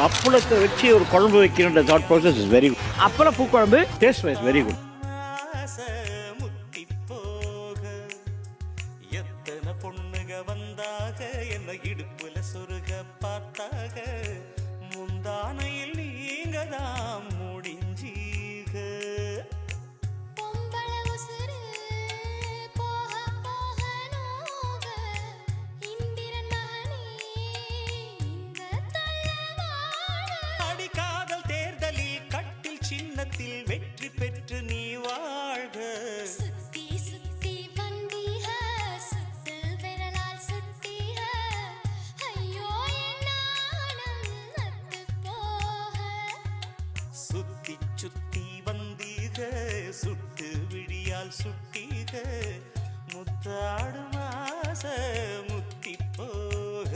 அப்பளத்தை வச்சு ஒரு குழம்பு வைக்கிற thought process is very good. அப்பள பூ குழம்பு டேஸ்ட் வைஸ் வெரி குட். எத்தனை பொண்ணுக வந்தாக என்ன இடுப்புல சொருக பார்த்தாக முந்தானையில் நீங்க தான் முடிஞ்சீக. அடிக்காதல் தேர்தலில் கட்டில் சின்னத்தில் வெற்றி பெற்று நீ வாழ்க. சுத்தி சுத்தி வந்தீக சுட்டு விழியால் சுட்டீக முத்தாடு மாச முத்தி போக.